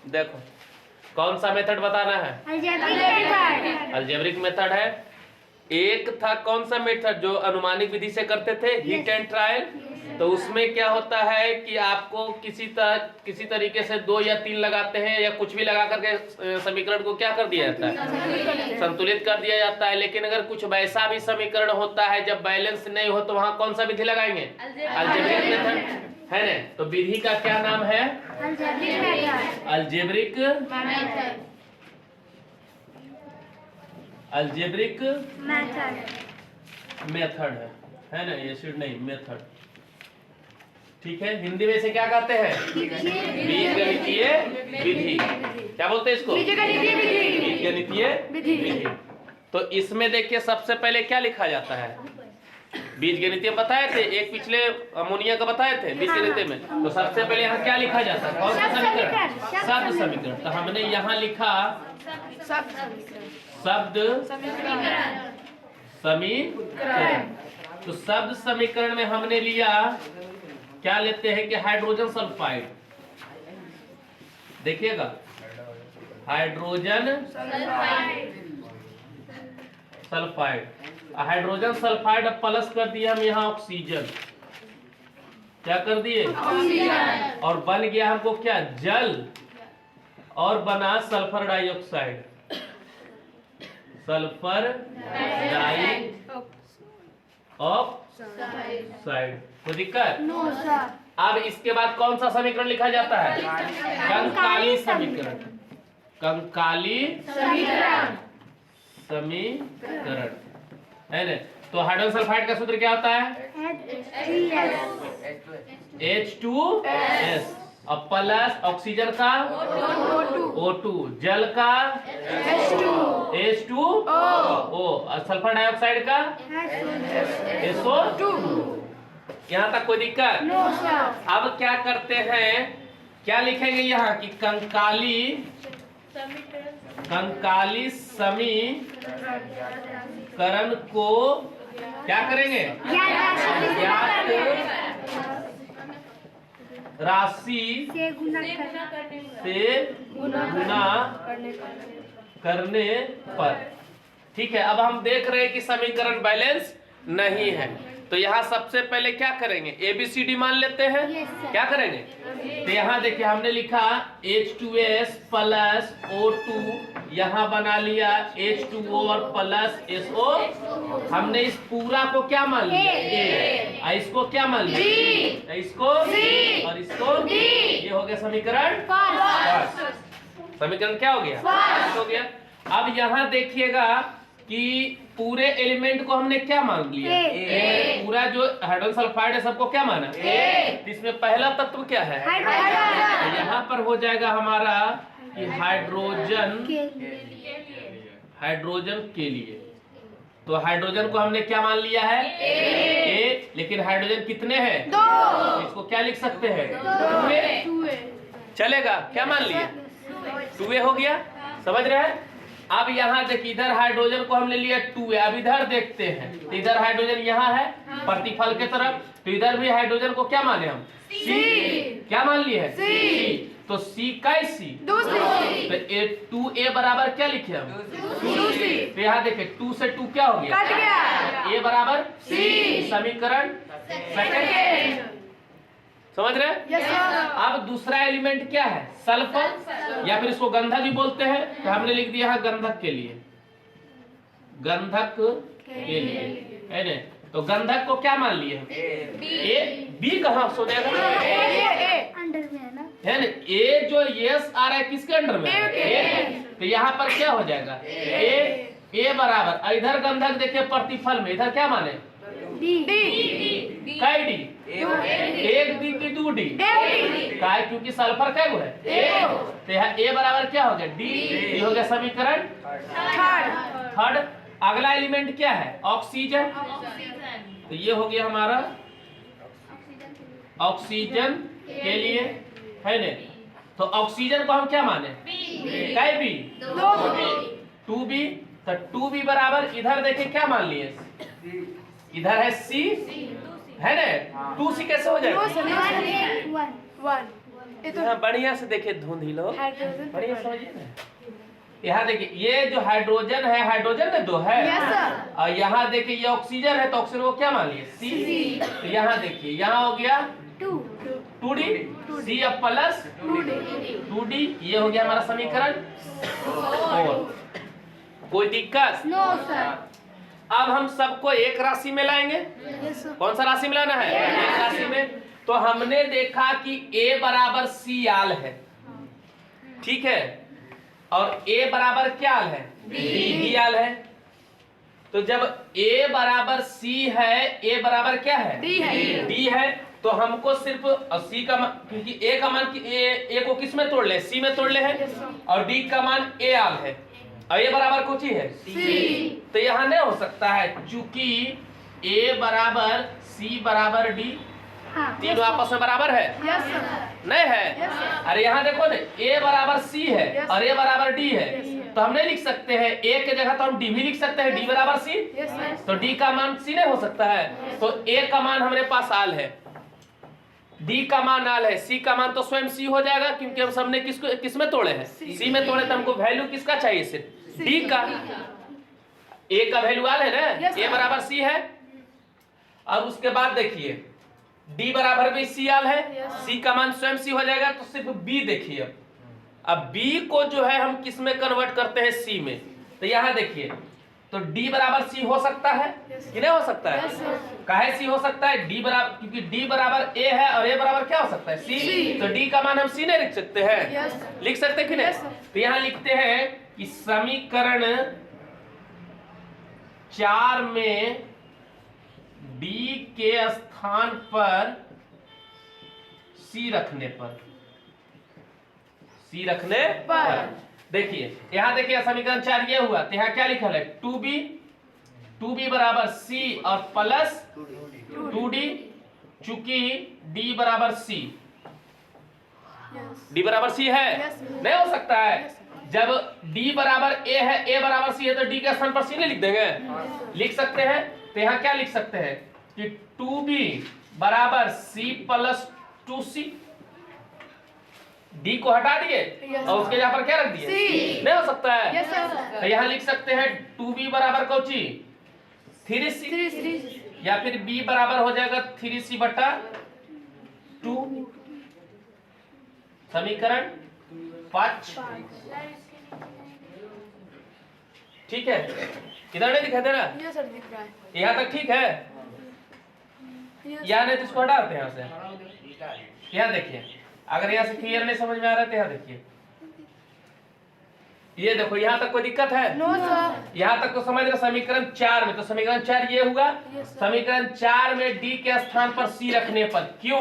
देखो कौन सा मेथड बताना है? अलजेब्रिक मेथड है। एक था कौन सा मेथड जो अनुमानित विधि से करते थे, हिट एंड ट्रायल। तो उसमें क्या होता है कि आपको किसी तरीके से 2 या 3 लगाते हैं या कुछ भी लगा करके समीकरण को क्या कर दिया जाता है, संतुलित कर दिया जाता है। लेकिन अगर कुछ वैसा भी समीकरण होता है जब बैलेंस नहीं हो तो वहां कौन सा विधि लगाएंगे? अलजेब्रिक मेथड है ना। तो विधि का क्या नाम है? अलजेब्रिक अलजेब्रिक मेथड है ना। एसिड नहीं, मेथड। ठीक है, हिंदी में इसे क्या कहते हैं? बीजगणितीय विधि। क्या बोलते हैं इसको? बीजगणितीय विधि। तो इसमें देखिए सबसे पहले क्या लिखा जाता है? बीजगणितीय बताए थे, एक पिछले अमोनिया का बताए थे बीजगणितीय में। तो सबसे पहले यहाँ क्या लिखा जाता है? कौन सा समीकरण? शब्द समीकरण। तो हमने यहाँ लिखा शब्द समीकरण। तो शब्द समीकरण में हमने लिया, क्या लेते हैं कि हाइड्रोजन सल्फाइड। देखिएगा, hydrogen sulphide. Hydrogen sulphide plus कर दिया हम यहाँ ऑक्सीजन। क्या कर दिए? ऑक्सीजन। और बन गया हमको क्या? जल। और बना सल्फर डाइऑक्साइड। Sulphur dioxide. कोई दिक्कत? No sir. अब इसके बाद कौन सा समीकरण लिखा जाता है? कंकाली समीकरण। कंकाली समीकरण है ना। तो हाइड्रोजन सल्फाइड का सूत्र क्या होता है? H2S। और प्लस ऑक्सीजन का O2, जल का H2O, और सल्फर डाइऑक्साइड का SO2। यहाँ तक कोई दिक्कत? No sir. अब क्या करते हैं, क्या लिखेंगे यहाँ की कंकाली समीकरण को क्या करेंगे? ज्ञात राशि से गुना करने पर। ठीक है, अब हम देख रहे हैं कि समीकरण बैलेंस नहीं है। तो यहाँ सबसे पहले क्या करेंगे? ABCD मान लेते हैं। क्या करेंगे? तो यहाँ देखिए हमने लिखा H2S प्लस O2, यहाँ बना लिया H2O और प्लस SO। हमने इस पूरा को क्या मान लिया? A। इसको क्या मान लिया? इसको C और इसको D। ये हो गया समीकरण फर्स्ट। समीकरण क्या हो गया? फर्स्ट हो गया। अब यहाँ देखिएगा कि पूरे एलिमेंट को हमने क्या मान लिया? पूरा जो हाइड्रोजन सल्फाइड है सबको क्या माना? तो इसमें पहला तत्व क्या है? तो यहाँ पर हो जाएगा हमारा कि हाइड्रोजन के लिए। तो हाइड्रोजन को हमने क्या मान लिया है? ए। लेकिन हाइड्रोजन कितने हैं? 2। इसको क्या लिख सकते हैं? 2A। चलेगा? क्या मान लिया? 2A हो गया। समझ रहे हैं? अब यहाँ देखिए, इधर हाइड्रोजन को हमने लिया 2A। अब इधर देखते हैं, तो इधर हाइड्रोजन यहाँ है प्रतिफल के तरफ। तो इधर भी हाइड्रोजन को क्या माने हम? C। क्या मान लिए है? C। तो C का C। तो 2A बराबर क्या लिखे हम? 2C। तो यहाँ देखिए 2 से 2 क्या हो गया? कट गया। A बराबर C। समीकरण सेकंड। समझ रहे? yes, अब दूसरा एलिमेंट क्या है? सल्फर, या फिर इसको गंधक भी बोलते हैं। तो हमने लिख दिया है गंधक के लिए। गंधक के लिए है ना। तो गंधक को क्या मान लिए? ए। बी कहाँ सो जाएगा? अंडर में है ना। है ना। ए जो यस आ रहा है किसके अंडर में? ए। तो यहाँ पर क्या हो जाएगा? ए बराबर, इधर गंधक देखिए प्रतिफल में, इधर क्या माने? डी। एक डी की 2 डी। काय क्योंकि सल्फर क्या है? तो यहाँ ए बराबर क्या हो गया? डी। ये हो गया समीकरण थर्ड। अगला एलिमेंट क्या है? ऑक्सीजन। तो ये हो गया हमारा ऑक्सीजन के लिए है ना। तो ऑक्सीजन को हम क्या माने? काय बी? 2B। तो 2B बराबर, इधर देखिए क्या मान लिए? इधर है C है ना। 2C कैसे हो जाएगा? यहाँ बढ़िया से देखिए धुंधिलो, हाइड्रोजन बढ़िया समझिए ना। यहाँ देखिए ये जो हाइड्रोजन है, हाइड्रोजन में 2 है। और यहाँ देखिए ये ऑक्सीजन है, तो ऑक्सीजन को क्या मान लिए? C। तो यहाँ देखिए यहाँ हो गया 2D, C अब प्लस 2D, ये हो गया हमारा समीकरण 4। कोई दिक्कत? No sir. अब हम सबको एक राशि में लाएंगे। कौन सा राशि में लाना है? एक राशि में। तो हमने देखा कि A बराबर C आल है, ठीक है, और A बराबर क्या आल है? D आल है। तो जब A बराबर C है, A बराबर क्या है? D है। तो हमको सिर्फ C का मान, क्योंकि A का मान A को किस में तोड़ ले? C में तोड़ ले है, और D का मान A आल है, और A बराबर कुछ ही है C। तो यहाँ नहीं हो सकता है, चूंकि A बराबर C बराबर D, तीनों आपस में बराबर है। नहीं है? अरे यहाँ देखो ना, A बराबर C है और A बराबर D है, तो हम नहीं लिख सकते हैं A के जगह, तो हम D भी लिख सकते हैं, D बराबर C। तो D का मान C नहीं हो सकता है, तो A का मान हमारे पास आल है, D का मान आल है, C का मान तो स्वयं C हो जाएगा, क्योंकि हम सबने किस में तोड़े हैं? C में तोड़े। तो हमको वैल्यू किसका चाहिए? सिर्फ D का। A का वैल्यू आल है ना, A बराबर C है। और उसके बाद देखिए D बराबर भी C आल है, C का मान स्वयं C हो जाएगा, तो सिर्फ B देखिए। अब B को जो है हम किस में कन्वर्ट करते हैं? C में। तो यहाँ देखिए, तो D बराबर C हो सकता है कि नहीं हो सकता है? काहे C हो सकता है? D बराबर, क्योंकि D बराबर A है और A बराबर क्या हो सकता है? C। तो D का मान हम C नहीं लिख सकते हैं? लिख सकते कि नहीं? तो यहाँ लिखते हैं कि समीकरण 4 में D के स्थान पर C रखने पर, C रखने पर देखिए, यहाँ देखिए समीकरण 4 ये हुआ, तो यहाँ क्या लिखा है? 2B बराबर C और प्लस 2D, चूंकि D बराबर C, D बराबर C है। नहीं हो सकता है, जब D बराबर A है, A बराबर C है, तो D के स्थान पर C नहीं लिख देंगे? लिख सकते हैं। तो यहाँ क्या लिख सकते हैं कि 2B बराबर C प्लस 2C, D को हटा दिए और उसके जगह पर क्या रख दिए? C। नहीं हो सकता है। तो यहाँ लिख सकते हैं 2B बराबर कौची? 3C, या फिर B बराबर हो जाएगा 3C बटा 2। समीकरण 5, ठीक है। इधर नहीं दिखाई दे रहा? यहाँ तक ठीक है? यहाँ नहीं तो इसको हटा देते हैं यहाँ से। यहाँ देखिए, अगर यहाँ से क्लियर नहीं समझ में आ रहा है तो यहाँ देखिए, ये देखो यहाँ तक कोई दिक्कत है? No sir. यहाँ तक तो समझ रहे। समीकरण 4 में, तो समीकरण 4 ये होगा, समीकरण 4 में D के स्थान पर C रखने पर, क्यों?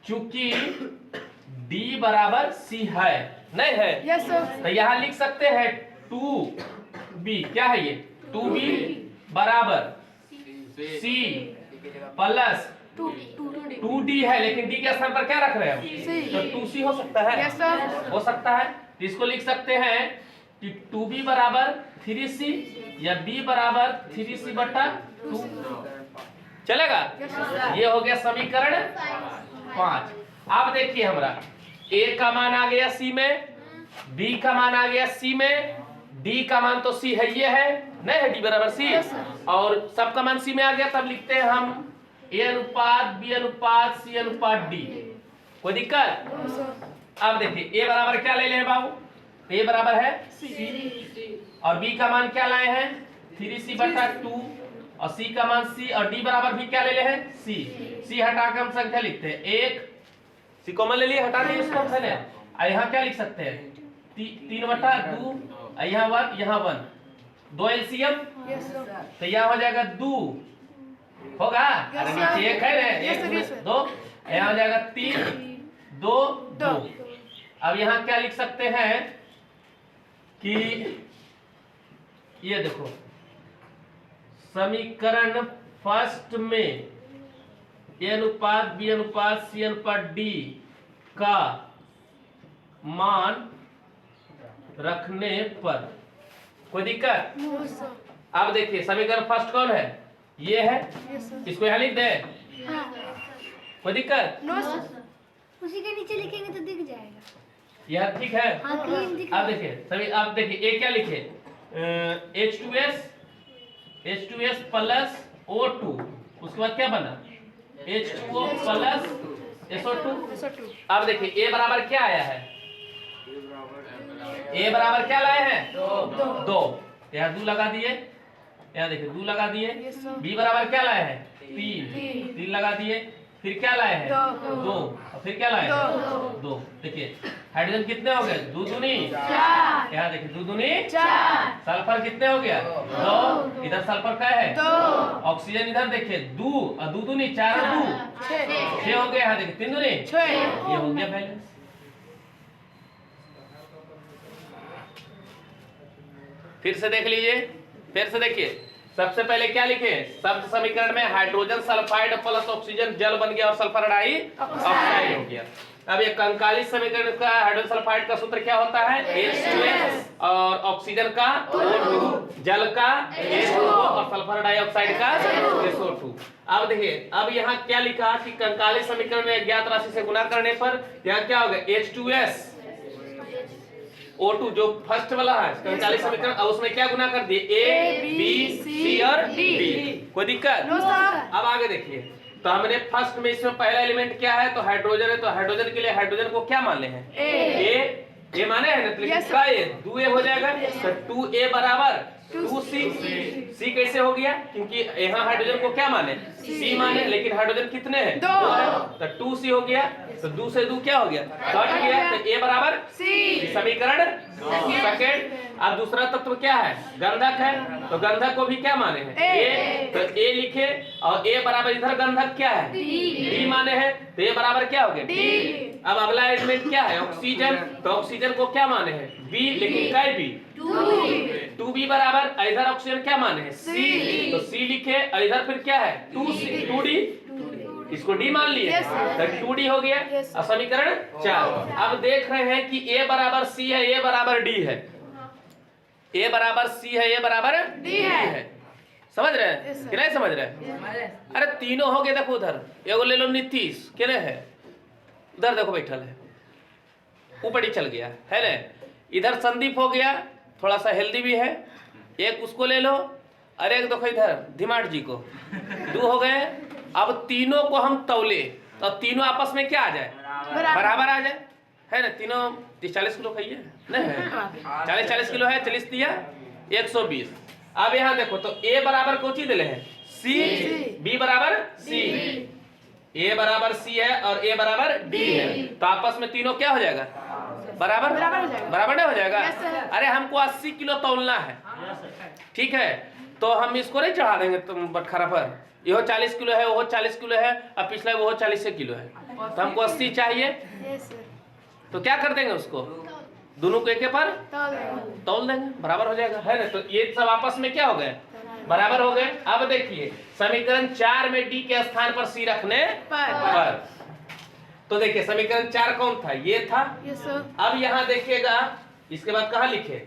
क्योंकि D बराबर C है, नहीं है? Yes sir. तो यहाँ लिख सकते हैं 2B, क्या है ये? 2B बराबर C प्लस 2D है, लेकिन D के स्थान पर क्या रख रहे हैं? तो 2C हो सकता है। Yes sir. हो सकता है। तो इसको लिख सकते हैं कि 2B बराबर 3C या B बराबर 3C बटा 2। चलेगा? ये हो गया समीकरण 5। अब देखिए हमारा A का मान आ गया C में, B का मान आ गया C में, D का मान तो C है, ये है, नहीं है? D बराबर C, और सबका मान C में आ गया। तब लिखते हैं हम A अनुपात B अनुपात C अनुपात D। कोई दिक्कत? अब देखिए A बराबर क्या ले हैं बाबू? A बराबर है C, और B का मान क्या लाए हैं? 3C बटा 2, और C का मान C, और D बराबर भी क्या ले हैं? C। C हटा के हम संख्या लिखते हैं 1, C कॉमन ले लिए, हटा दिए इसको पहले। और यहाँ क्या लिख सकते हैं? 3 बटा 2, यहाँ 1, यहाँ 1, 2 LCM, तो यहाँ हो जाएगा 2, होगा? अरे नीचे 1 है ना, 1 2, यहाँ हो जाएगा 3 2 2। अब यहाँ क्या लिख सकते हैं कि ये देखो, समीकरण 1 में A अनुपात B अनुपात C अनुपात D का मान रखने पर, कोई दिक्कत? अब देखिए समीकरण 1 कौन है? ये है। इसको यहाँ लिख दे, कोई दिक्कत? उसी के नीचे लिखेंगे तो दिख जाएगा। यह ठीक है। हाँ, ग्रीन दिख आप देखिए सभी, आप देखिए ये क्या लिखे, H2S प्लस O2, उसके बाद क्या बना H2O प्लस SO2। अब देखिए A बराबर क्या आया है, A बराबर क्या लाए हैं, 2। यहाँ 2 लगा दिए, यहाँ देखिए 2 लगा दिए। B बराबर क्या लाए हैं, 3 लगा दिए। फिर क्या लाए हैं, 2, और फिर क्या लाए हैं, 2। देखिए हाइड्रोजन कितने हो गए, 2 दूनी 4। यहाँ देखिए 2 दूनी 4। सल्फर कितने हो गया, 2। इधर सल्फर क्या है, 2। ऑक्सीजन इधर देखिए 2 और 2 दूनी 4 और 2 6 हो गया। यहाँ देखिए 3 दूनी 6। ये हो गया बैलेंस। फिर से देख लीजिए, फिर से देखिए। सबसे पहले क्या लिखे, शब्द समीकरण में हाइड्रोजन सल्फाइड प्लस ऑक्सीजन जल बन गया और सल्फर डाइऑक्साइड हो गया। अब ये कंकाली समीकरण का हाइड्रोजन सल्फाइड का सूत्र क्या होता है, H2S, और ऑक्सीजन का O2, जल का H2O और सल्फर डाइऑक्साइड का SO2। अब देखिए, अब यहाँ क्या लिखा कि कंकाली समीकरण में ज्ञात राशि से गुणा करने पर यहाँ क्या होगा, H2S O2 जो फर्स्ट वाला है कंकाली समीकरण, अब उसमें क्या गुना कर दिए, A, B, C और D। कोई दिक्कत? अब आगे देखिए, तो हमने फर्स्ट में इसमें पहला एलिमेंट क्या है, तो हाइड्रोजन है, तो हाइड्रोजन के लिए हाइड्रोजन को क्या मान ले हैं, A माने है ना, तो इसका A 2A हो जाएगा। तो 2A बराबर 2C। C कैसे हो गया, क्योंकि यहाँ हाइड्रोजन को क्या माने, C माने, लेकिन हाइड्रोजन कितने हैं, 2 है, तो 2C हो गया। तो 2 से 2 क्या हो गया, कट गया, तो A बराबर C। समीकरण सेकंड। अब दूसरा तत्व क्या है, गंधक है, तो गंधक को भी क्या माने हैं, A, तो A लिखे, और A बराबर इधर गंधक क्या है, D माने हैं, तो A बराबर क्या हो गया, D। अब अगला एलिमेंट क्या है, ऑक्सीजन, तो ऑक्सीजन को क्या माने हैं, B, लेकिन क्या है, B 2B बराबर इधर ऑक्सीजन क्या माने हैं, C, तो C लिखे, इधर फिर क्या है, 2C 2D, इसको D मान लिए, तो 2D हो गया। अब समीकरण 4। अब देख रहे हैं कि A बराबर C है, A बराबर D है, A बराबर C है, A बराबर D है। समझ रहे हैं कि नहीं समझ रहे हैं? अरे तीनों हो गए। देखो उधर एगो ले लो, नीतीश के है, उधर देखो बैठल है, ऊपर ही चल गया है ना। इधर संदीप हो गया, थोड़ा सा हेल्दी भी है, एक उसको ले लो। अरे एक देखो इधर धीमाट जी को, 2 हो गए। अब तीनों को हम तौले, तो तीनों आपस में क्या आ जाए, बराबर आ जाए, है ना। तीनों 40 किलो खाइए नहीं, 40 किलो है, 40 दिया 120। अब यहाँ देखो, तो A बराबर कौन चीज दिले हैं, C, B बराबर C, A बराबर C है और A बराबर D है, तो आपस में तीनों क्या हो जाएगा, बराबर नहीं हो जाएगा। अरे हमको 80 किलो तौलना है, ठीक है, तो हम इसको नहीं चढ़ा देंगे तुम बटखरा पर, ये 40 किलो है, वो 40 किलो है, अब पिछला वो 40 किलो है, तो हमको 80 चाहिए, तो क्या कर देंगे उसको, दोनों को एक पर तौल देंगे, बराबर हो जाएगा, है ना। तो ये सब आपस में क्या हो गए, बराबर हो गए। अब देखिए समीकरण 4 में D के स्थान पर C रखने पर, तो देखिए समीकरण 4 कौन था, ये था। अब यहाँ देखिएगा, इसके बाद कहाँ लिखे,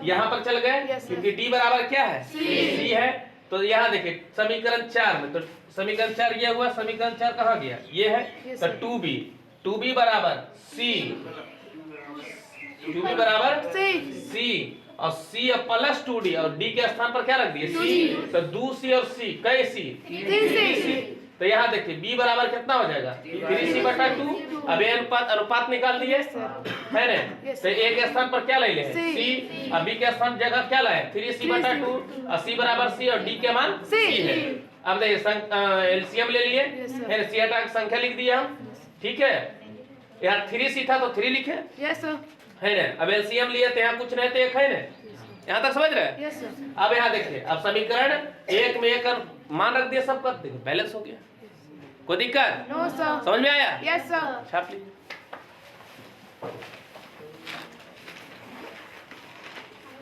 यहाँ पर चल गए, क्योंकि D बराबर क्या है, C है। तो यहाँ देखिए समीकरण 4 में, तो समीकरण 4 ये हुआ, समीकरण 4 कहाँ गया, ये है, तो 2B बराबर C, 2B बराबर C, और C प्लस 2D, और D के स्थान पर क्या रख दिए, C, तो 2C और C कई C, तो यहाँ देखिए B बराबर कितना हो जाएगा, 3C/2। अब ये अनुपात निकाल दिए, है ना। तो A के स्थान पर क्या ले ले, C, और B के स्थान जगह क्या लाए, 3C/2, और C बराबर C, और D के मान C है। अब देखिए एलसीएम ले लिए, है ना, C हटा के संख्या लिख दिया हम, ठीक है। यहाँ 3C था तो 3 लिखे, है ना। अब एलसीएम लिए तो यहाँ कुछ नहीं तो 1 है ना, यहाँ तक समझ रहे हैं। अब यहाँ देखिए, अब समीकरण 1 में 1 मान रख दिया, सब कर देखो बैलेंस हो गया, कोई दिक्कत, समझ में आया, छाप लीजिए।